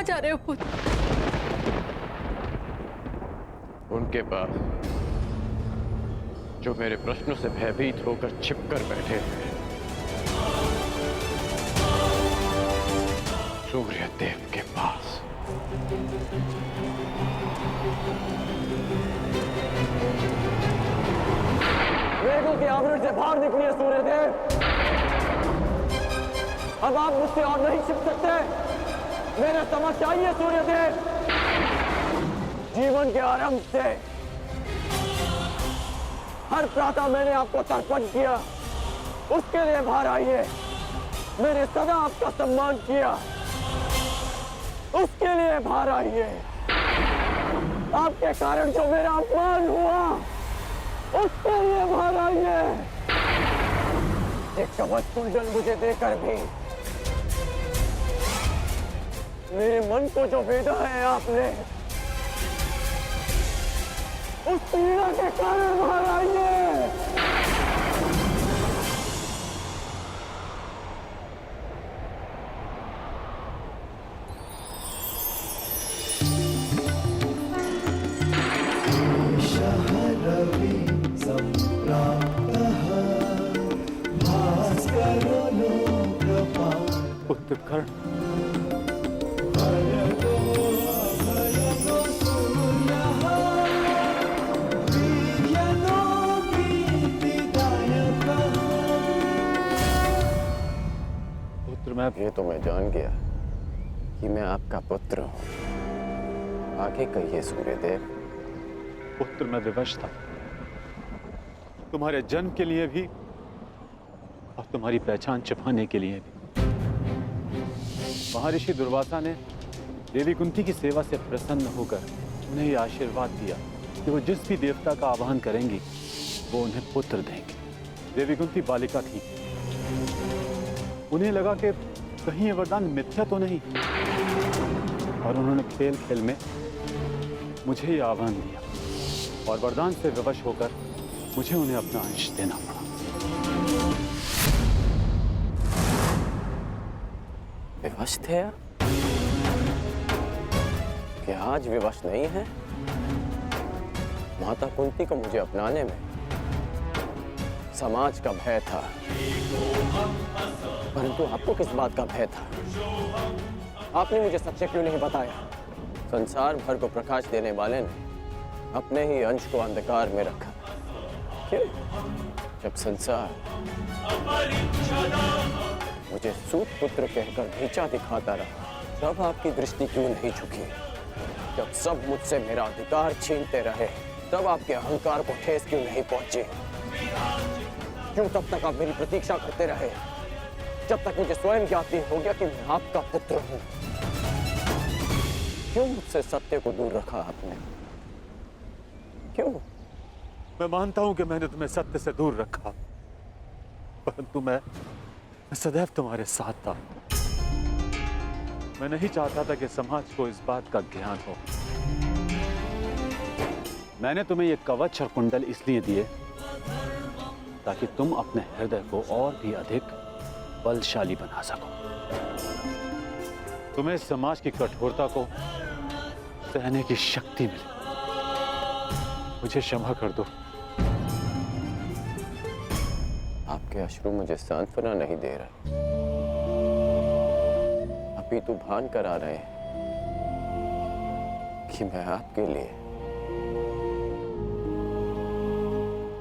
कहाँ जा रहे हो पुत्र? उनके पास जो मेरे प्रश्नों से भयभीत होकर छिपकर बैठे हैं, सूर्य देव के पास। मेघों के आवरण से बाहर निकलिए सूर्यदेव। अब आप मुझसे और नहीं छिप सकते। मेरे समक्ष आइए सूर्यदेव। जीवन के आरंभ से हर प्रातः मैंने आपको तर्पण किया, उसके लिए बाहर आइए। मैंने सदा आपका सम्मान किया, उसके लिए बाहर आइए। आपके कारण जो मेरा अपमान हुआ, उसके लिए बाहर आइए। एक कवच कुंडल मुझे देकर भी मेरे मन को जो भेदा है आपने, उस पीड़ा के कारण बाहर आइए। शहरवि संप्राप्तः भास्करो लोकपाल। उत्कर्ण ये तो मैं जान गया कि मैं आपका पुत्र हूं। आगे कहिए सूर्यदेव। पुत्र, मैं विवश था तुम्हारे जन्म के लिए भी और तुम्हारी पहचान छिपाने के लिए भी। महर्षि दुर्वासा ने देवी कुंती की सेवा से प्रसन्न होकर उन्हें यह आशीर्वाद दिया कि वो जिस भी देवता का आवाहन करेंगी वो उन्हें पुत्र देंगे। देवी कुंती बालिका थी, उन्हें लगा कि कहीं ये वरदान मिथ्या तो नहीं, और उन्होंने खेल खेल में मुझे ये आह्वान दिया और वरदान से विवश होकर मुझे उन्हें अपना अंश देना पड़ा। विवश थे आप? क्या आज विवश नहीं है? माता कुंती को मुझे अपनाने में समाज का भय था, परंतु आपको किस बात का भय था? आपने मुझे सत्य क्यों नहीं बताया? संसार भर को प्रकाश देने वाले ने अपने ही अंश को अंधकार में रखा। क्यों? जब संसार मुझे सूत पुत्र कहकर नीचा दिखाता रहा, तब आपकी दृष्टि क्यों नहीं झुकी? जब सब मुझसे मेरा अधिकार छीनते रहे, तब आपके अहंकार को ठेस क्यों नहीं पहुंची? क्यों तब तक आप मेरी प्रतीक्षा करते रहे, जब तक मुझे स्वयं ज्ञात नहीं हो गया कि मैं आपका पुत्र हूं? क्यों मुझसे सत्य को दूर रखा आपने? क्यों? मैं मानता हूं कि मैंने तुम्हें सत्य से दूर रखा, परंतु मैं सदैव तुम्हारे साथ था। मैं नहीं चाहता था कि समाज को इस बात का ज्ञान हो। मैंने तुम्हें ये कवच और कुंडल इसलिए दिए ताकि तुम अपने हृदय को और भी अधिक बलशाली बना सको। तुम्हें समाज की कठोरता को सहने की शक्ति मिले। मुझे क्षमा कर दो। आपके अश्रु मुझे सांत्वना नहीं दे रहे, अपितु भान करा रहे हैं कि मैं आपके लिए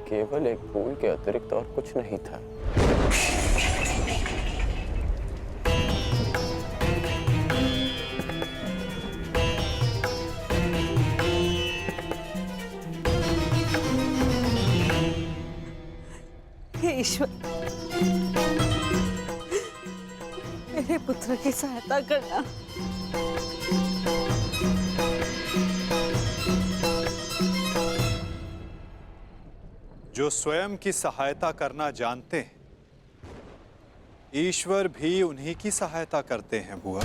केवल एक फूल के अतिरिक्त और कुछ नहीं था। हे ईश्वर, मेरे पुत्र की सहायता करना। जो स्वयं की सहायता करना जानते हैं, ईश्वर भी उन्हीं की सहायता करते हैं बुआ।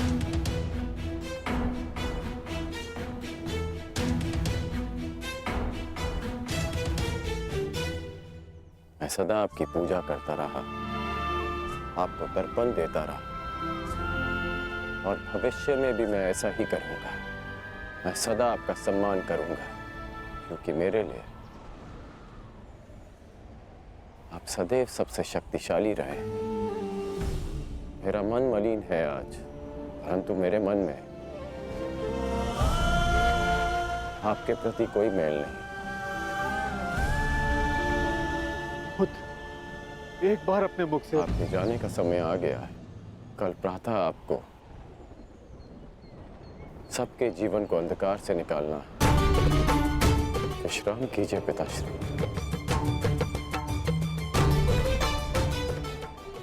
मैं सदा आपकी पूजा करता रहा, आपको तर्पण देता रहा, और भविष्य में भी मैं ऐसा ही करूंगा। मैं सदा आपका सम्मान करूंगा, क्योंकि मेरे लिए आप सदैव सबसे शक्तिशाली रहे। मेरा मन मलिन है आज, परंतु मेरे मन में आपके प्रति कोई मैल नहीं। पुत्र, एक बार अपने मुख से आपके जाने का समय आ गया है। कल प्रातः आपको सबके जीवन को अंधकार से निकालना है। विश्राम कीजिए पिताश्री।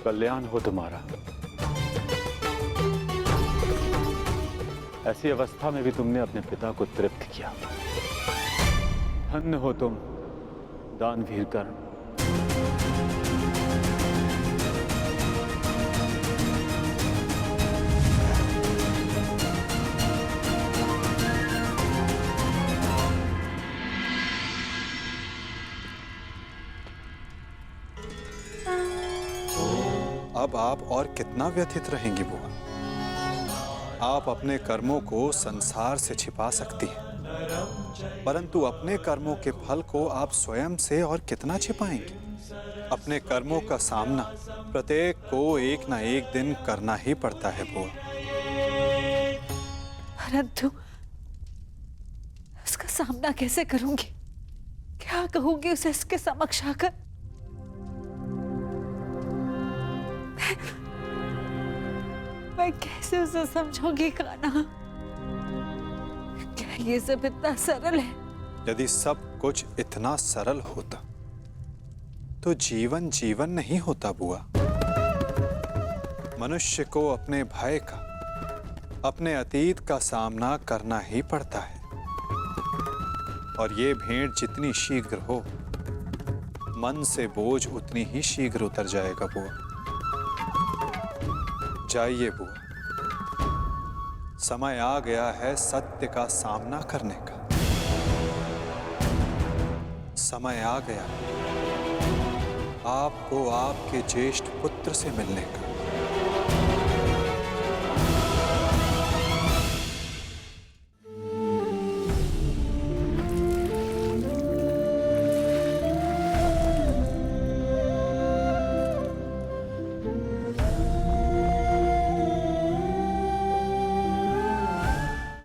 कल्याण हो तुम्हारा। ऐसी अवस्था में भी तुमने अपने पिता को तृप्त किया। धन्य हो तुम, दानवीर कर्ण। अब आप और कितना व्यथित रहेंगी बुआ? आप अपने कर्मों को संसार से छिपा सकती हैं, परंतु अपने कर्मों के फल को आप स्वयं से और कितना छिपाएंगी? अपने कर्मों का सामना प्रत्येक को एक ना एक दिन करना ही पड़ता है बुआ। परंतु उसका सामना कैसे करूंगी? क्या कहूंगी उसे इसके समक्ष आकर? मैं कैसे उसे समझाऊंगी कान्हा? क्या ये सब इतना सरल है? यदि सब कुछ इतना सरल होता तो जीवन जीवन नहीं होता बुआ। मनुष्य को अपने भय का, अपने अतीत का सामना करना ही पड़ता है, और ये भेंट जितनी शीघ्र हो, मन से बोझ उतनी ही शीघ्र उतर जाएगा बुआ। जाइए बुआ, समय आ गया है सत्य का सामना करने का। समय आ गया आपको आपके ज्येष्ठ पुत्र से मिलने का।